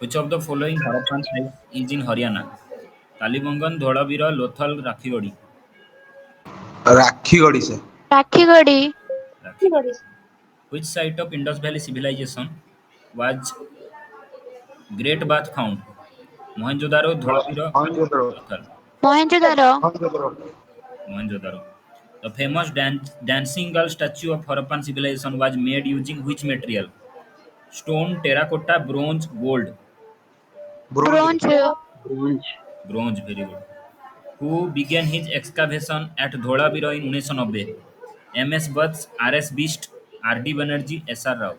Which of the following Harappan sites is in Haryana? Kalibangan, Dholavira, Lothal, Rakhiwadi. Rakhigarhi से। Rakhigarhi. Rakhiwadi. Which site of Indus Valley civilization was Great Bath found? Mohenjo-daro, Dholavira, Mohenjodaro. Lothal. Mohenjodaro. Mohenjodaro. Mohenjo-daro. The famous dancing girl statue of Harappan civilization was made using which material? Stone, terracotta, bronze, gold. Bronze. Bronze. Bronze. Bronze, very good. Who began his excavation at Dholavira in 1990? M.S. Butts, R.S. Beast, R.D. Banerjee, S.R. Rao.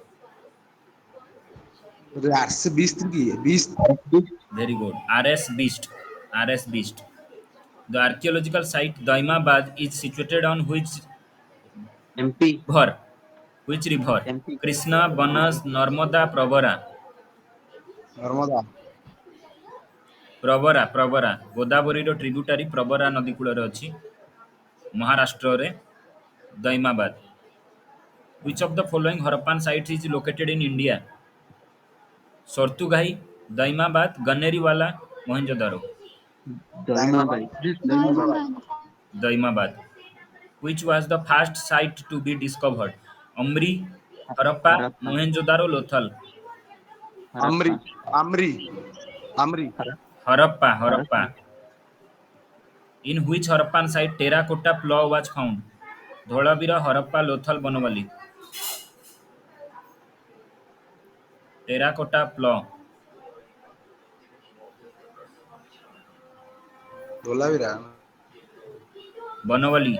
आरसे 20 Very good. R.S. Beast. R.S. Beast. The archaeological site Daimabad is situated on which MP. river? Which river? MP. Krishna, MP. Banas, Narmada, Pravara. Narmada. Pravara ଗୋଦାବରୀର tributary Pravara ନଦୀ କୂଳରେ ଅଛି ମହାରାଷ୍ଟ୍ରରେ ଦୈମାବାଦ। Which of the following Harappan sites is located in India? ସର୍ତ୍ତୁଘାଇ, ଦୈମାବାଦ, ଗନ୍ନେରୀୱାଲା, Mohenjo-daro. दईमाबाई। दईमाबाई। ଦୈମାବାଦ। Which was the first site to be discovered? Omri, Harappa, Harappa. Mohenjo-daro, ଲୋଥଲ। Amari. Harappa. Amri. Amri. Harappa. Harappa. In which Harappan site terracotta plough was found? Dholavira, Harappa, Lothal, Banawali. terracotta plough, Dholavira. Banawali.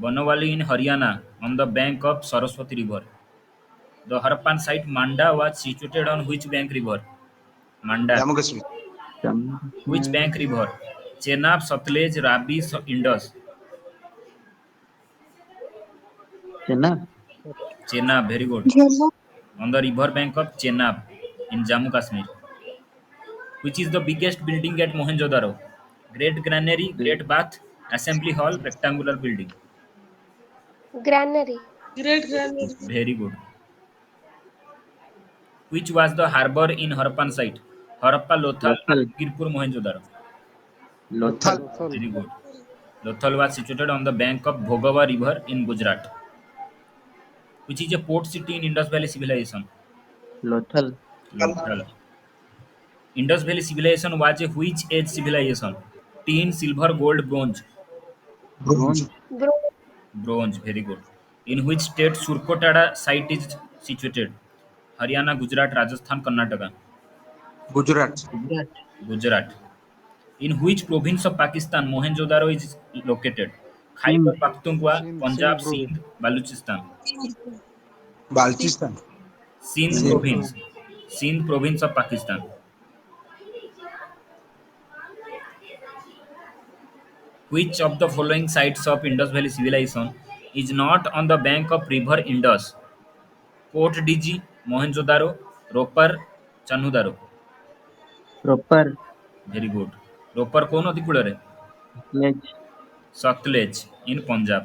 Banawali in Haryana on the bank of Saraswati River. The Harappan site Manda was situated on which bank river? Manda. Jammu Kashmir. Jammu Which Kashmir. bank river? Chenab, Satluj, Ravi, Indus. Chennai. Chenab, very good. On the river bank of Chenab in Jammu Kashmir. Which is the biggest building at Mohenjo-daro? Great Granary, Great Bath, Assembly Hall, rectangular building. Granary. Great granary. Very good. Which was the harbour in Harappan site? Harappa, Lothal, Lothal. Girpur, Mohenjo-daro. Lothal. Lothal. Very good. Lothal was situated on the bank of Bhogava River in Gujarat. Which is a port city in Indus Valley Civilization? Lothal. Lothal. Indus Valley Civilization was a which age civilization? Tin, silver, gold, bronze. Bronze. Bronze. Bro. Bronze, very good. In which state Surkotada site is situated? Haryana, Gujarat, Rajasthan, Karnataka. Gujarat. Gujarat. Gujarat. In which province of Pakistan Mohenjo-daro is located? Khyber Sindh. Pakhtunkhwa, Punjab, Sindh, Baluchistan. Baluchistan. Sindh Sindh. province. Sindh province of Pakistan. Which of the following sites of Indus Valley Civilization is not on the bank of river Indus? Port Diji, Mohenjo-daro, Ropar, Chanhu-daro. Proper. Very good. Ropar କୋଉ ନଦୀ କୂଳରେ? Pledge. Satluj in Punjab.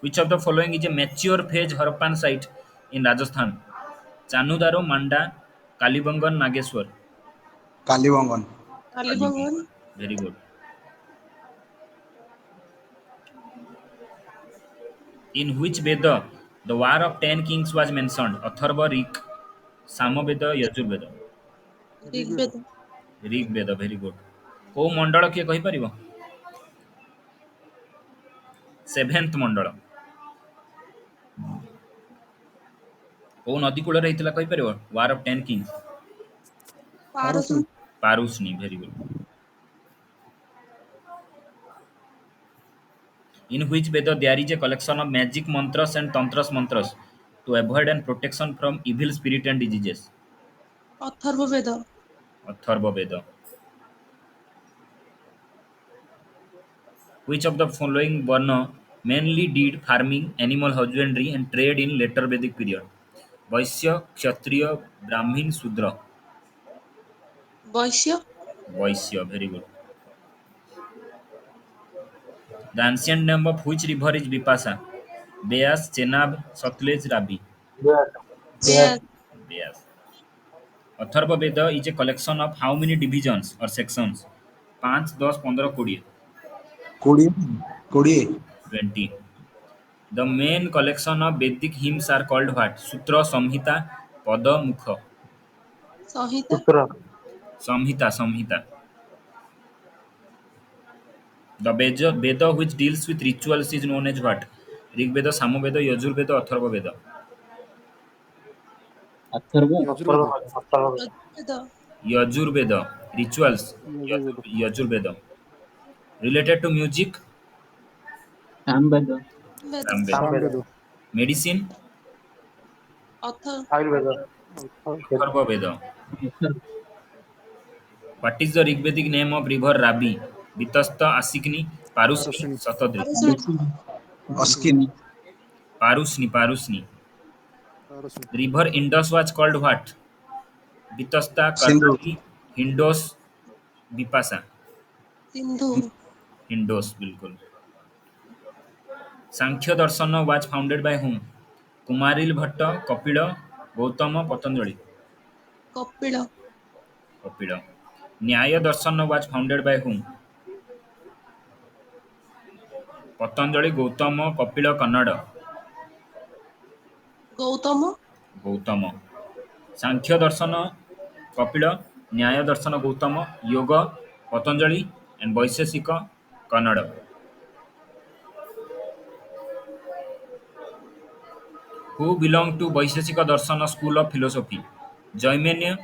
Which of the following is a mature phase Harappan site in Rajasthan? Chanhu-daro, Manda, Kalibangan, Nageshwar. Kalibangan. Kalibangan. Very good. In which Veda the War of Ten Kings was mentioned? Atharva, Rig, Samaveda, Yajurveda. Rigveda. Rig Veda, very good. କୋଉ ମଣ୍ଡଳ କିଏ କହିପାରିବ? Seventh ମଣ୍ଡଳ କୋଉ ନଦୀ କୂଳରେ ହେଇଥିଲା କହିପାରିବ? War of ten kings. Parusuni. Parushni, very good. In which Veda there is a collection of magic mantras and tantras mantras to avoid and protection from evil spirit and diseases? Atharva Veda. Atharva Veda. Which of the following Varna mainly did farming, animal husbandry, and trade in later Vedic period? Vaishya, Kshatriya, Brahmin, Sudra. Vaishya. Vaishya, very good. The ancient name of which river is Vipasa? Beas, Chenab, Satluj, Ravi. Bear. Beas. Atharva Veda is a collection of how many divisions or sections? 5, 10, 15, 20. 20 20 20. The main collection of Vedic hymns are called what? Sutra, Samhita, Pada, Mukha. Sahita. Samhita, Samhita. The Veda which deals with rituals is known as what? Rig Veda, Samaveda, Yajur Veda, Atharva Veda. Atharva Yajurveda. Yajur Veda, rituals. Yajur Veda. Related to music, Samaveda Veda. Samveda. Medicine, Author. Atharva Veda. Atharva What is the Rigvedic name of river Rabi? Vitasta, Asikni, Parusni, Satadri. Paraswini. Askin Parusni, Parusni. River Indus was called what? Vitasta, Sindhu Karnali, Hindos, Vipasa. Sindhu. Hindos, बिल्कुल. Sankhya Darshana was founded by whom? Kumaril Bhatta, Kapila, Gautama, Patanjali. Kapila. Kapila. Nyaya Darshana was founded by whom? Patanjali, Gautama, Kapila, Kannada. Gautama. Gautama. Sankhya Darshana, Kapila, Nyaya Darshana, Gautama, Yoga, Patanjali, and Vaisheshika, Kannada. Who belong to Vaisheshika Darshana school of philosophy? Jaimanya,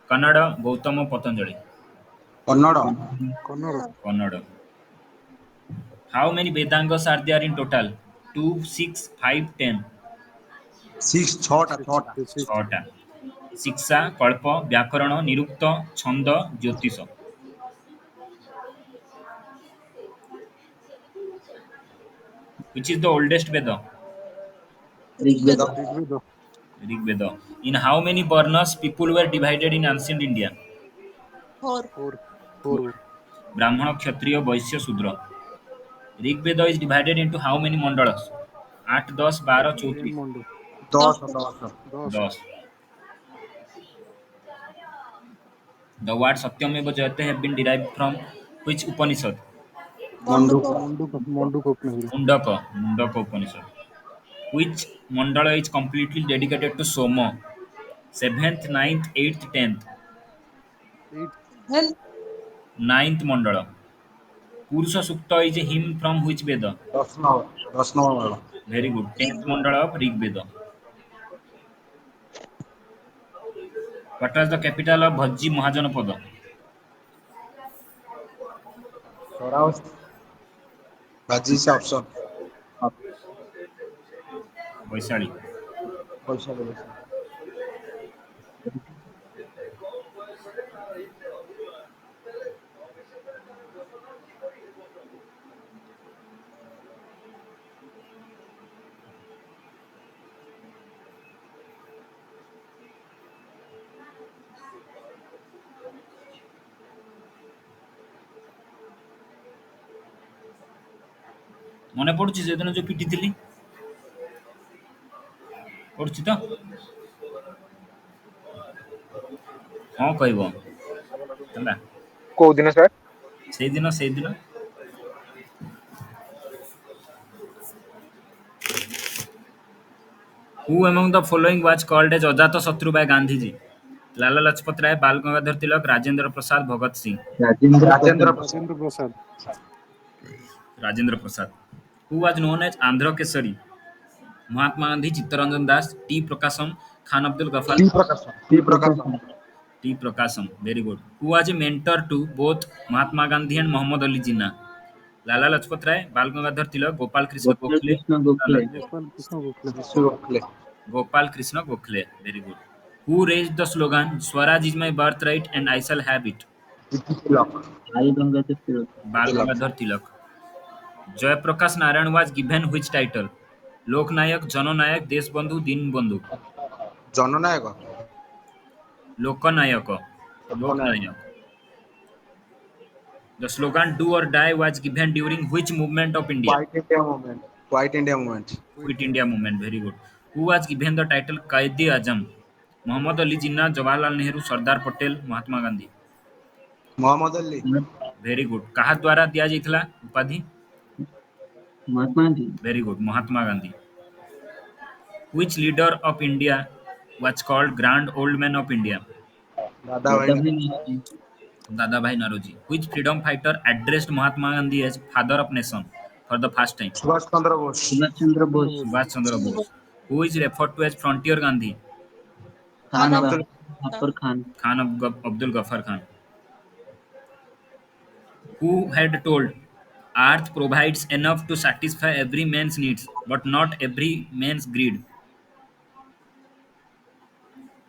Kannada, Gautama, Patanjali. Kannada Kannada. Kannada. How many Vedangas are there in total? 2, 6, 5, 10. 6 6টা 6টা 6টা. Shiksha, Kalpa, Vyakarana, Nirukta, Chanda, Jyotisha. Which is the oldest Veda? Rigveda Rigveda. Rig Veda. In how many varnas people were divided in ancient India? Four. Brahmana, Kshatriya, Vaishya, Sudra. Rig Veda is divided into how many mandalas? 8, 10, 12, 34. 10 Dasa. 10 10. The word Satyameva Jayate have been derived from which Upanishad? Manduka Manduka. Mundaka Upanishad. Which mandala is completely dedicated to Soma? 7th, 9th, 8th, 10th. Health. 9th mandala. Purusha Sukta is a hymn from which Veda? 10 number Very good. Rig. 10th mandala of Rig Veda. What was the capital of Bhajji Mahajanapada? বাজি সে option Vaishali. পয়সা বলেছে ମନେ ପଡୁଛି ସେଦିନ ଯୋଉ ପିଟିଥିଲି ପଡୁଛି ତ ହଁ କହିବ ହେଲା କୋଉ ଦିନ ସାର୍? ସେଇଦିନ who among the following was called as Ajata Satru by Gandhiji? Lala Lajpat Rai, Bal Gangadhar Tilak, Rajendra Prasad, Bhagat Singh. Rajendra Rajendra Prasad Rajendra Prasad. Who was known as Andhra Kesari? Mahatma Gandhi, Chittaranjan Das, T. Prakasam, Khan Abdul Ghaffar. T Prakash T. Prakasam. Very good. Who was a mentor to both Mahatma Gandhi and Muhammad Ali Jinnah? Lala Lajpat Rai, Bal Gangadhar Tilak, Gopal Krishna Gopal Gokhale. Krishna Gokhale শিশু Gokhale Gopal Krishna Gokhale. Very good. Who raised the slogan Swaraj is my birthright and I shall have it? Tilak I Gangadhar Tilak Bal Tilak. Gangadhar Tilak. Jayaprakash Narayan was given which title? Lok Nayak, Jano Nayak, Deshbandhu, Dinbandhu. Jannayak Lokanayaka. Loknayak. The slogan "Do or Die" was given during which movement of India? Quit India movement Quit India movement, very good. Who was given the title Qaid-e-Azam? Muhammad Ali Jinnah, Jawaharlal Nehru, Sardar Patel, Mahatma Gandhi. Mohammad Ali Very good. काहा द्वारा दिया जाइथला उपाधि? Mahatma Gandhi Very good. Mahatma Gandhi. Which leader of India was called Grand Old Man of India? दादा भाई दादा ने भाई Naoroji Dadabhai Naoroji. Which freedom fighter addressed Mahatma Gandhi as father of nation for the first time? Subhash Chandra Bose Subhash Chandra Bose Subhash Chandra Bose. Who is referred to as Frontier Gandhi? Khan Khan Abdul Gaffar Khan Khan Abdul Ghaffar Khan. Who had told, Earth provides enough to satisfy every man's needs, but not every man's greed?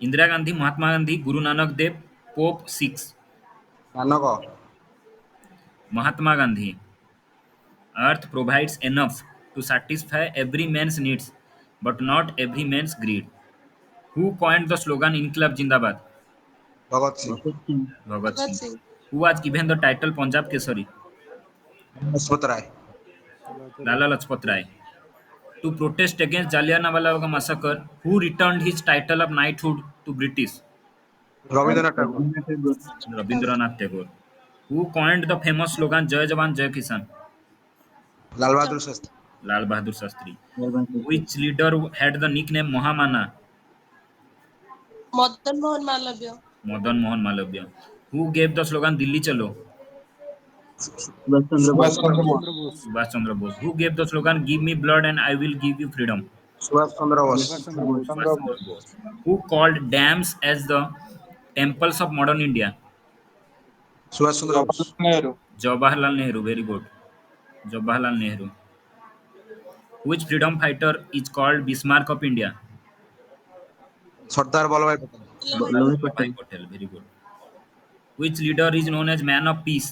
Indira Gandhi, Mahatma Gandhi, Guru Nanak Dev, Pope 6. Nanak Mahatma Gandhi. Earth provides enough to satisfy every man's needs, but not every man's greed. Who coined the slogan Inqilab Jindabad? Bhagat Singh Bhagat Singh Bhagat Bhagat Singh. Singh Who was given the title Punjab Kesari? Lajpat Rai Lala Lajpat Rai. To protest against Jallianwala Bagh massacre, who returned his title of knighthood to British? Rabindranath Tagore Rabindranath Tagore Rabindranath Tagore. Who coined the famous slogan Jai Jawan Jai Kisan? Lal Bahadur Shastri Lal Bahadur Shastri. Jaywant Which leader had the nickname Mohamana? Madan Mohan Malviya Madan Mohan Malavya. Who gave the slogan Dilli Chalo? Subhash Chandra Subhash Bose Chandra Bose Subhash Chandra Bose. Who gave the slogan Give me blood and I will give you freedom? Subhash Chandra Bose Subhash Chandra Bose Subhash Chandra Bose. Who called dams as the temples of modern India? Subhash Chandra Bose Jawaharlal Nehru. Very good. Jawaharlal Nehru. Which freedom fighter is called Bismarck of India? Sardar Vallabh भाई पटेल वल्लभ भाई Bhai Patel Patel. Very good. Which leader is known as Man of Peace?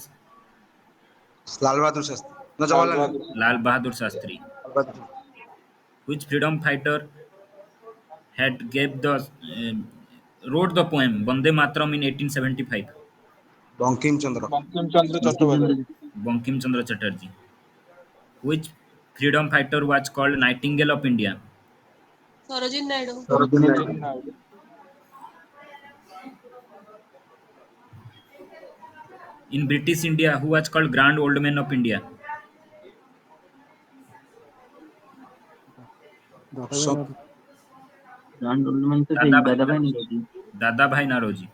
Lal Bahadur Shastri न Jawaharlal Nehru Lal Bahadur Shastri. Lal Bahadur Which freedom fighter had gave the wrote the poem Vande Mataram in 1875? Bankim Chandra Bankim Chandra Bankim Chandra Chatterjee. Which freedom fighter was called Nightingale of India? Sarojini Naidu Sarojini Naidu In British India, who was called Grand Old Man of India? सब grand old तो सही दादा भाई Naoroji Dadabhai Naoroji.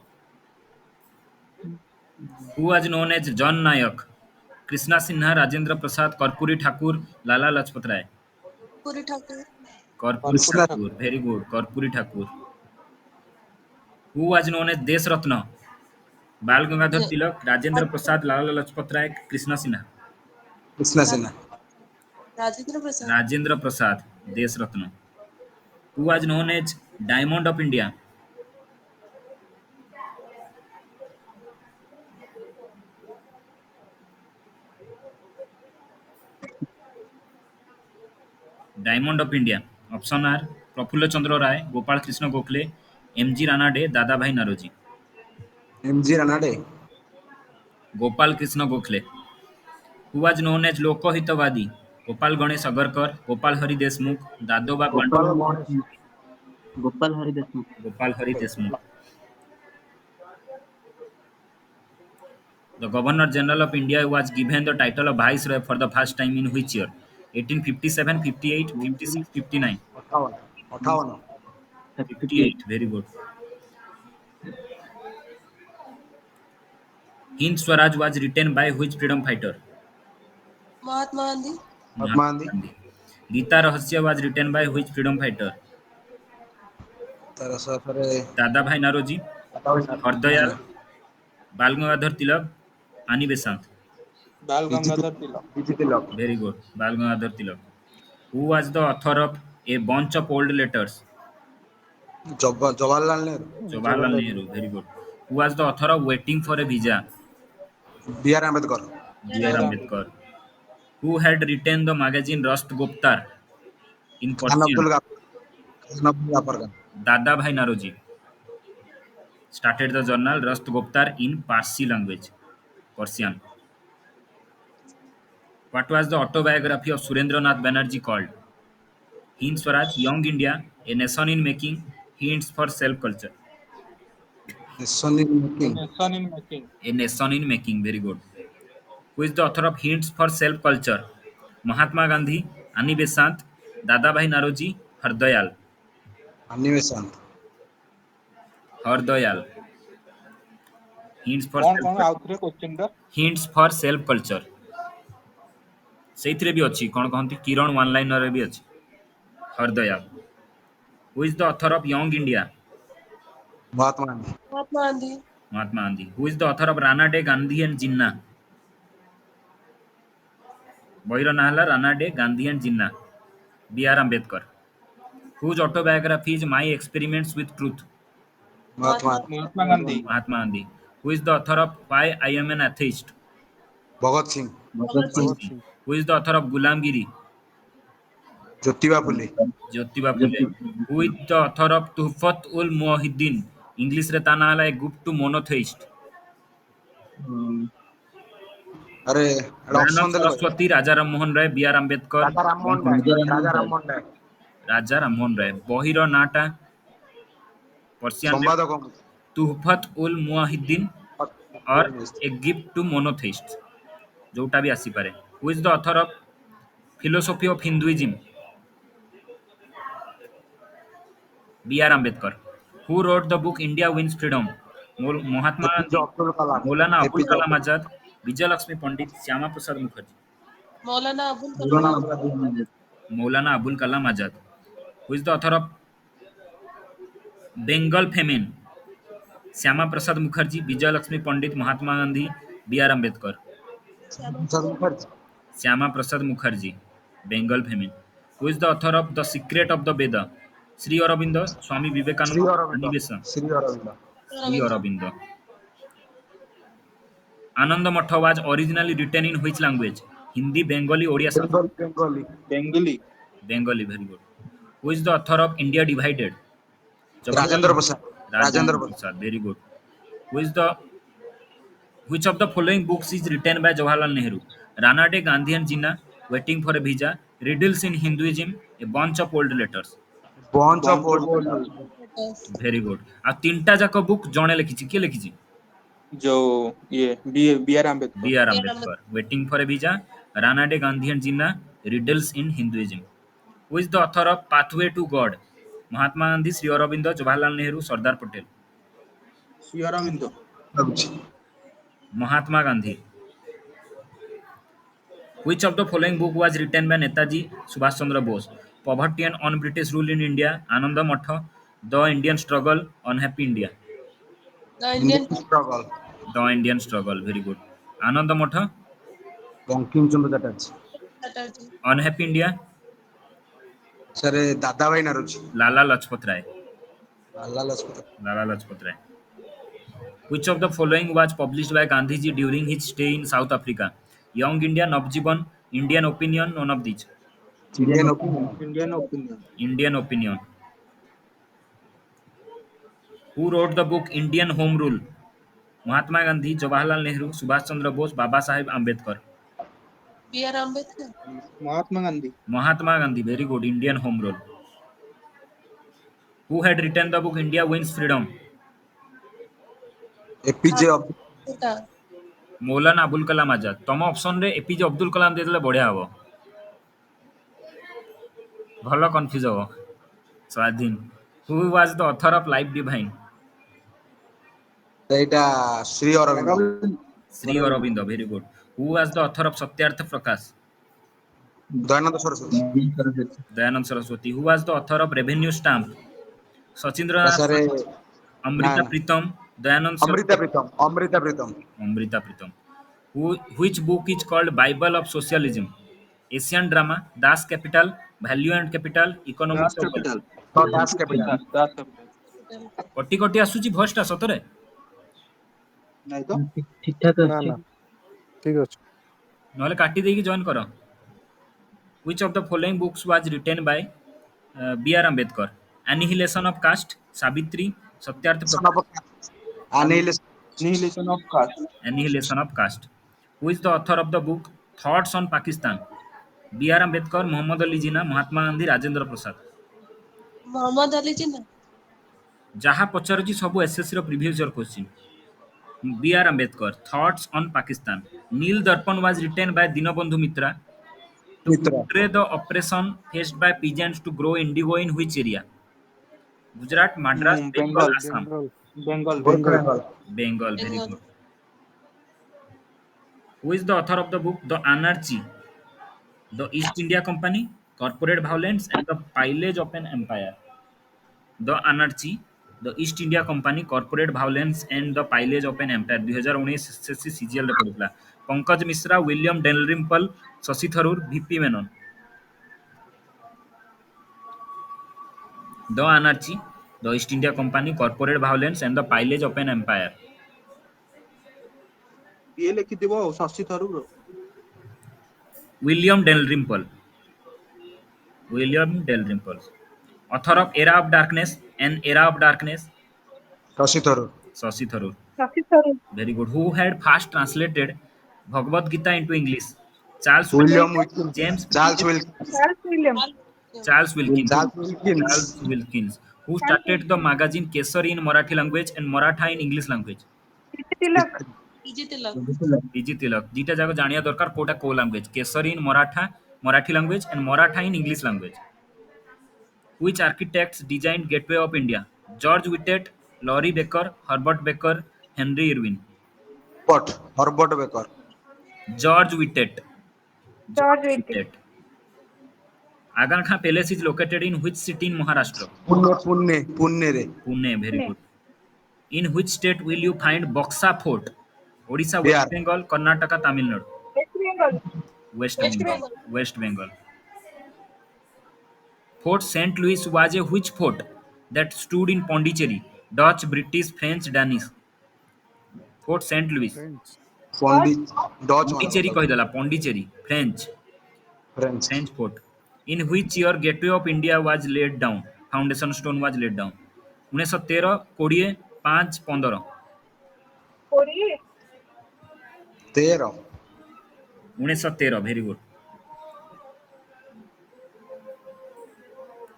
Who was known as John Nayak? Krishna Sinha, Rajendra Prasad, Karpuri Thakur, Lala Lajpat Rai. पूरी Thakur Karpuri Krishna Thakur. Very good. Karpuri Thakur. Who was known as Desh Ratna? Bal Gangadhar ज- Tilak, Rajendra Prasad, Lala Lajpat Rai, Krishna Sinha. Krishna रा- Sinha Rajendra Prasad Rajendra Prasad, Desh Ratna. Who was known as Diamond of India? Diamond of India. Option are Prafulla Chandra Rai, Gopal Krishna Gokhale, M.G. Ranade, Dadabhai Naoroji. MG Ranade Gopal Krishna Gokhale. Who was known as Lokahitavadi? Gopal Ganesh Agarkar, Gopal Hari Deshmukh, Dadoba Gopal Pandit, Gopal Hari Ganesh Deshmukh Gopal Hari Deshmukh Gopal Hari Deshmukh. The Governor General of India was given the title of Viceroy for the first time in which year? 1857, 58, 56, 59. 58 58 58 58. Very good. Hind Swaraj was written by which freedom fighter? Mahatma Gandhi Mahatma Mahatma Gandhi Gandhi. Gita Rahasya was written by which freedom fighter? तरह से Dadabhai Naoroji, Hardayal, Bal Gangadhar Tilak, Ani Besant. BJP लोग Very good. Bal Gangadhar Tilak. Who was the author of A Bunch of Old Letters? Jawaharlal Nehru Jawaharlal Nehru. Very good. Who was the author of Waiting for a Visa? B R Ambedkar B.R. Ambedkar. Who had written the magazine Rast Guptar in Khan Persian? Abdul Khan Abdul Gaffar Khan Dadabhai Naoroji started the journal Rast Guptar in Parsi language, Persian. What was the autobiography of Surendranath Banerjee called? Hind Swaraj, Young India, A Nation in Making, Hints for Self Culture. Nation in making. Nation in making. A Nation in Making, very good. Who is the author of Hints for Self Culture? Mahatma Gandhi, Ani Besant, Dadabhai Naroji, Hardayal. Animation. Hardayal. Hints for कौन Self कौन Culture. आउथरे question टा Hints for Self Culture. ସେଇଥିରେ ବି ଅଛି କ'ଣ କହନ୍ତି କିରଣ one ଲାଇନରରେ ବି ଅଛି Hardayal. Who is the author of young India? Mahatma Gandhi. Mahatma Gandhi Mahatma Gandhi. Who is the author of Ranade Gandhi and Jinnah? ବହିର ନାଁ ହେଲା Ranade Gandhi and Jinnah, B R Ambedkar. Whose autobiography is my experiments with truth? Mahatma Mahatma Gandhi. Mahatma Gandhi. Who is the author of why I am an atheist? Bhagat Singh. Bhagat Singh भगत is. The is the author of Gulamgiri? Jyotiba Phule. Jyotiba Phule. Who is the author of Tuhfat ul Muwahhidin? ଇଂଲିଶରେ ତା ନାଁ ହେଲା ଏ good two ମୋନୋଥେଇଷ୍ଟ. अरे Dayanand option देले कहबे। ସରସ୍ୱତୀ, ରାଜା ରାମମୋହନ ରାୟ, ବି R Ambedkar, Raja Rammohan Roy. Raja Rammohan Roy. Raja Rammohan Roy. ବହିର ନାଁଟା ପର୍ସିଆନରେ संवादक Tuhfat ul Muwahhidin or a gift to monotheist, ଯୋଉଟା ବି ଆସିପାରେ. Who is the author of philosophy of Hinduism? B R Ambedkar. Who wrote the book India wins freedom? Mahatma APJ Gandhi, Abdul Kalam. Maulana Abul APJ Kalam Azad, Vijay Lakshmi Pandit, Shyama Prasad Mukherjee. Maulana Abul Maulana Kalam Maulana Abul Kalam Azad. Who is the author of Bengal famine? Shyama Prasad Mukherjee, Vijay Lakshmi Pandit, Mahatma Gandhi, B R Ambedkar. Mukherjee. Shyama Prasad Mukherjee. Bengal famine. Who is the author of the secret of the Veda? Shri Aurobindo, Swami Shri Vivekananda, Aurobindo. Annie Besant. Shri Aurobindo. Shri Aurobindo. Anand Math was originally written in which language? Hindi, Bengali, Odia, Sanskrit. Bengali. Bengali. Bengali, very good. Who is the author of India Divided? Rajendra Prasad. Rajendra Prasad, very good. Who is the which of the following books is written by Jawaharlal Nehru? Rana Day, Gandhi and Jinnah, Waiting for a Visa, Riddles in Hinduism, A Bunch of Old Letters. Bunch of old. Very good. ଆଉ ତିନିଟା ଯାକ book ଜଣେ ଲେଖିଛି, କିଏ ଲେଖିଛି? जो ये B R Ambedkar. B R Ambedkar. Waiting for a visa, Ranade Gandhi and Jinnah, riddles in Hinduism. Who is the author of pathway to God? Mahatma Gandhi, Shri Aurobindo, Jawaharlal Nehru, Sardar Patel. Shri Aurobindo. Mahatma Gandhi. Which of the following book was written by Netaji Subhash Chandra Bose? Poverty and Un-British Rule in India, Ananda Matha, The Indian Struggle, Unhappy India. The Indian struggle. The Indian Struggle, very good. Ananda Matha, Bankim Chandra Chatterjee. Chatterjee Unhappy India, sir दादा भाई Naoroji. Lala Lajpat Rai. Lala Lajpat. Lala Lajpat Rai. Which of the following was published by Gandhiji during his stay in South Africa? Young India, Navjivan, Indian Opinion, none of these. Indian opinion. Indian opinion. Indian Opinion. Who wrote the book Indian Home Rule? Mahatma Gandhi, Jawaharlal Nehru, Subhash Chandra Bose, Baba Saheb Ambedkar. B R Ambedkar Mahatma Gandhi. Mahatma Gandhi, very good. Indian Home Rule. Who had written the book India Wins Freedom? APJ Abdul. पिता मौलाना अबुल कलाम आजाद. तम option रे APJ Abdul Kalam देदेले बढ़िया हबो. भलो confuse हबो. स्वाधीन. Who was the author of Life Divine? एटा Shri Aurobindo. Sri Aurobindo, very good. Who was the author of Satyartha Prakash? Dayanand Saraswati. Dayanand Saraswati. Who was the author of Revenue Stamp? Sachindra sir Nath, Amrita ना. Pritam, Dayanand Amrita Saraswati, Pritam. Amrita Pritam. Amrita Pritam. Which book is called Bible of Socialism? Asian Drama, Das Capital, Value and Capital, Economics Das of Wealth. Capital. तो Das Kapital. Das Kapital. कटी कटी आसुची भॉइसटा सतरे नहीं तो ठीक ठाक ना ଅଛି ना ठीक ଅଛି. नहले काटी देकी जॉइन करो. Which of the following books was written by B.R. Ambedkar? Annihilation of Caste, Savitri, Satyartha सन Prakash. ऑफ अनिल. Annihilation of caste. Annihilation of Caste. Who is the author of the book Thoughts on Pakistan? B.R. Ambedkar, Muhammad Ali Jinnah, Mahatma Gandhi, Rajendra Prasad. Mohammad Ali Jinnah ଯାହା ପଚାରୁଛି ସବୁ SSC ର previous year question. B.R. Ambedkar, Thoughts on Pakistan. Nil Darpan was written by Dinabandhu Mitra to Mitra portray the oppression faced by peasants to grow indigo in which area? Gujarat, Madras, Bengal, Bengal Assam. Bengal Bengal Bengal, very Bengal good. Who is the author of the book The Anarchy, The East India Company, Corporate Violence, and the Pillage of an Empire? The Anarchy, The East India Company, Corporate Violence, and the Pillage of an Empire 2019 SSC CGL ରେ ପଡିଥିଲା। Pankaj Mishra, William Dalrymple, Shashi Tharoor, VP Menon. The Anarchy, The East India Company, Corporate Violence, and the Pillage of an Empire. ये लिखिथिबो Shashi Tharoor William Dalrymple. William Dalrymple. Author of Era of Darkness and Era of Darkness, Shashi Tharoor Shashi Tharoor. Very good. Who had first translated Bhagavad Gita into English? Charles William Wilkins, James Charles Phillips, Charles Wilkins. Wilkins Charles Wilkins. Who started the magazine Kesari in Marathi language and Maratha in English language? Easy Tilak PG Tilak. Dita jago janiya dorkar kota ko language. Kesari in Maratha, Marathi language, and Maratha in English language. Which architects designed Gateway of India? George Whitet, Laurie Baker, Herbert Baker, Henry Irwin. But Herbert Baker George Whitet. George Whitet. Aga Khan Palace is located in which city in Maharashtra? Pune Pune Pune रे Pune. Very good. In which state will you find Boxa Fort? Odisha, West Bihar Bengal, Karnataka, Tamil Nadu. West West Bengal. Bengal West Bengal. Fort St. Louis was a which fort that stood in Pondicherry? Dutch, British, French, Danish. Fort St. Louis. Friends Pondy Dutch वाला Pondicherry बता କହିଦେଲା Pondicherry. French. French French fort. In which year Gateway of India was laid down? Foundation stone was laid down. 1913, 20, 5, 15. 13 1913. Very good.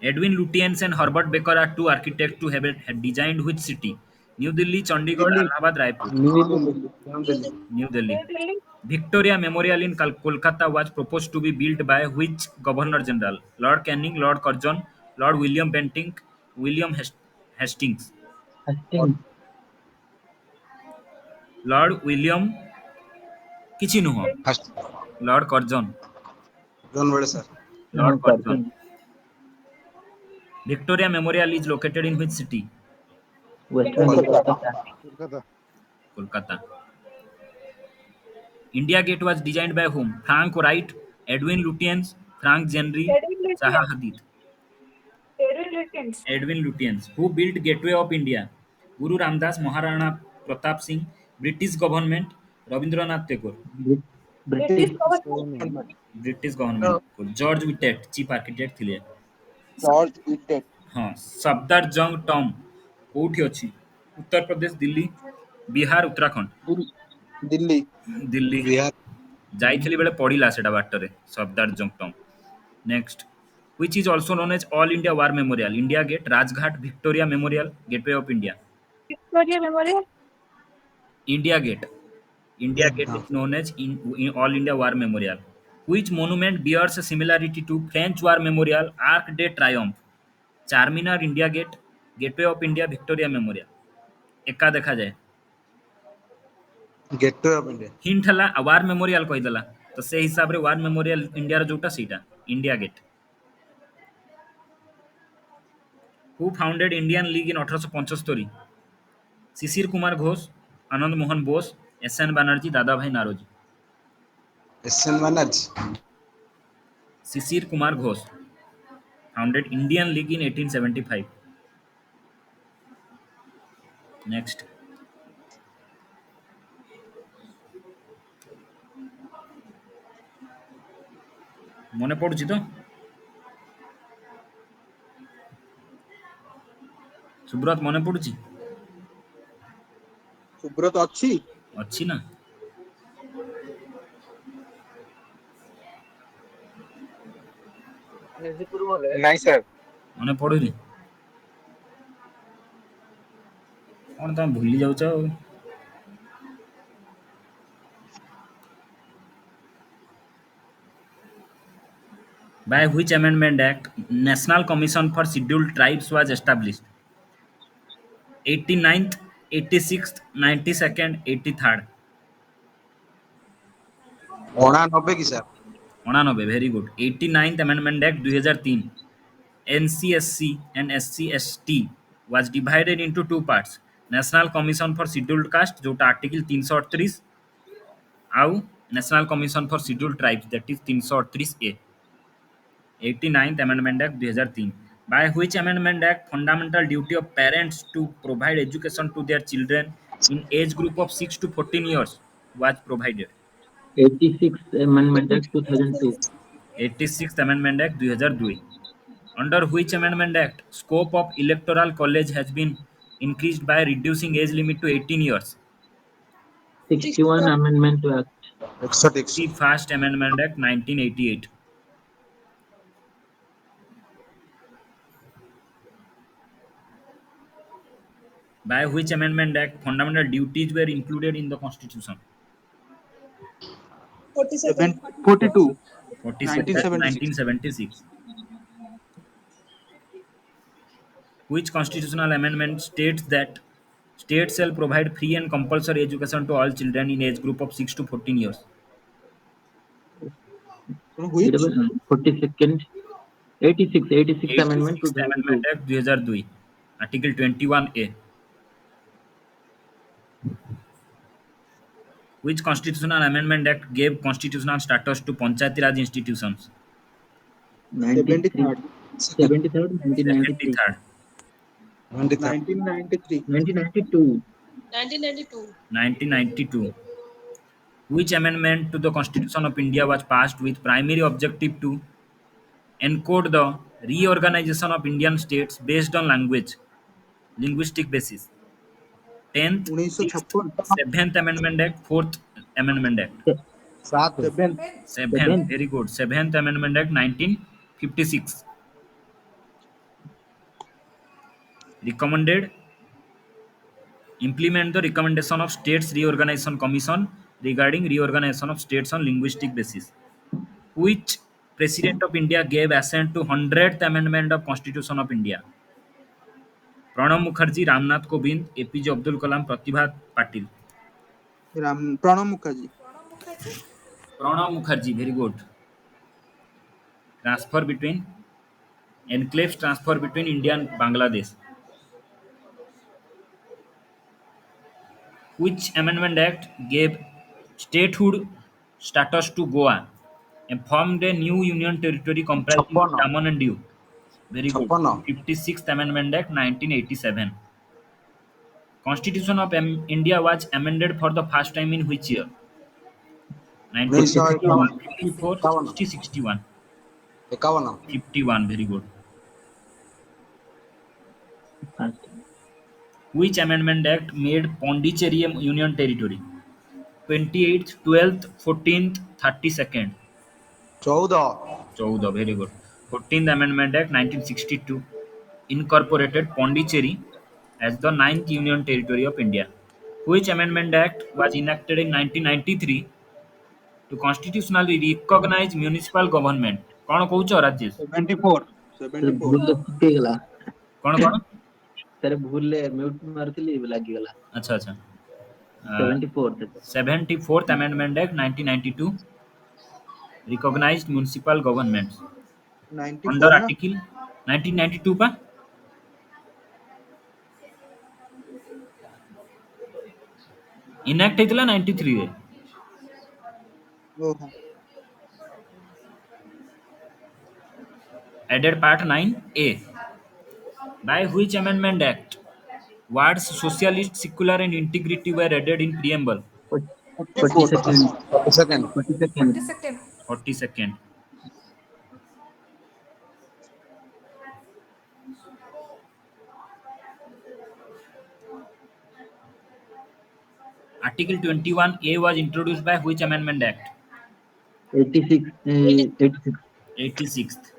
Edwin Lutyens and Herbert Baker are two architects who have had designed which city? New Delhi, Chandigarh, Delhi Allahabad, Raipur. New Delhi new Delhi New Delhi. Victoria Memorial in Kolkata was proposed to be built by which Governor General? Lord Canning, Lord Curzon, Lord William Bentinck, William Hastings. Hasting Lord William କିଛି ନୁହଁ first Lord Curzon. John बड़े sir Lord Curzon. Curzon Victoria Memorial is located in which city? West Bengal Kolkata Kolkata Kolkata. India Gate was designed by whom? Frank Wright, Edwin Lutyens, Frank Gehry, Zaha Hadid. Edwin Lutyens. Who built Gateway of India? Guru Ramdas, Maharana Pratap Singh, British government, Rabindranath Tagore. British British government British government. George Whitet, chief architect ଥିଲେ। George Wittet ହଁ Safdar Jang Tom କୋଉଠି ଅଛି? ଉତ୍ତରପ୍ରଦେଶ, ଦିଲ୍ଲୀ, ବିହାର, ଉତ୍ତରାଖଣ୍ଡ। दिल्ली ଦିଲ୍ଲୀ। बिहार ଯାଇଥିଲି ବେଳେ ପଡ଼ିଲା ସେଟା ବାଟରେ Safdar Jang tomb. Next which is also known as All India War Memorial? India Gate, Rajghat, Victoria Memorial, Gateway of India. India Gate. India Gate हाँ is known as in All India War Memorial. Which monument bears a similarity to French War Memorial, Arc de Triomphe? Charminar, India Gate, Gateway of India, Victoria Memorial. ଏକା ଦେଖାଯାଏ। Gateway of India hint ହେଲା war memorial କହିଦେଲା ତ ସେ ହିସାବରେ war memorial ଇଣ୍ଡିଆର ଯୋଉଟା ସେଇଟା India gate. Who founded Indian league in 1875? Shishir Kumar Ghosh, Ananda Mohan Bose, S N Banerjee, Dada Bhai Naoroji. SN Banerjee Shishir Kumar Ghosh founded Indian League in 1875. Next. ମନେ ପଡୁଛି ତ? ସୁବ୍ରତ ମନେ ପଡୁଛି? ସୁବ୍ରତ ଅଛି ଅଛି ନା? ନାଇଁ ସାର୍। ମନେ ପଡୁନି? କଣ ତମେ ଭୁଲି ଯାଉଛ ଆଉ? By which Amendment Act National Commission for Scheduled Tribes was established? 89th, 86th, 92nd, 83rd. 89 की sir. 89 very good. 89th Amendment Act 2003 NCSC and SC/ST was divided into two parts. National Commission for Scheduled Caste जोटा article 338 आउ National Commission for Scheduled Tribes that is 338A. 89th Amendment Act 2003. By which Amendment Act fundamental duty of parents to provide education to their children in age group of 6 to 14 years was provided? 86th Amendment Act 2002. 86th Amendment Act 2002. Under which Amendment Act scope of electoral college has been increased by reducing age limit to 18 years? 61 Amendment to Act. 61। 61st Amendment Act 1988. By which Amendment Act fundamental duties were included in the Constitution? 47. 42। 47, 1976। 1976. Which constitutional amendment states that states shall provide free and compulsory education to all children in age group of 6 to 14 years? Which? 42nd 86 Amendment 86th 2002. Amendment Act 2002. Article 21A. Which constitutional amendment act gave constitutional status to Panchayati Raj institutions? 73rd 73rd 1993. 73rd. 1993। 1992. 1992. 1992. Which amendment to the Constitution of India was passed with primary objective to encode the reorganization of Indian states based on linguistic basis? 10th, 6th, 1956। 7th Amendment Act, 4th Amendment Act. 7। 7th, very good. 7th Amendment Act 1956. Recommended implement the recommendation of States Reorganization Commission regarding reorganization of states on linguistic basis. Which President of India gave assent to 100th Amendment of Constitution of India? Pranab Mukherjee, Ramnath Kovind, APJ Abdul Kalam, Pratibha Patil. Pranab Mukherjee. Pranab Mukherjee, very good. Transfer between enclaves transfer between India and Bangladesh. Which Amendment Act gave statehood status to Goa and formed a new union territory comprising of 56। Daman and Diu? Very good. 56। 56th Amendment Act 1987. Constitution of India was amended for the first time in which year? 1951। 1951, 54, 51। 60, 61. 51। 51, very good. First. Which Amendment Act made Pondicherry a union territory? 28th, 12th, 14th, 32nd. 14। 14, very good. 14th Amendment Act 1962 incorporated Pondicherry as the ninth union territory of India. Which Amendment Act was enacted in 1993 to constitutionally recognize municipal government? कौन कौच Rajesh? 74। Sir 74। भूल फुटेगला कौन कौन? Sir भूल mute मारथिली लागिगला अच्छा अच्छा. 74th 74th Amendment Act 1992 recognized municipal governments under 94 ना। Article 1992 पा enact ହେଇଥିଲା 93 ରେ. ओहो। Added Part 9A. By which Amendment Act words socialist, secular and integrity were added in preamble? 42nd 42। 42nd 42nd. Article 21A was introduced by which Amendment Act? 86 86 86th.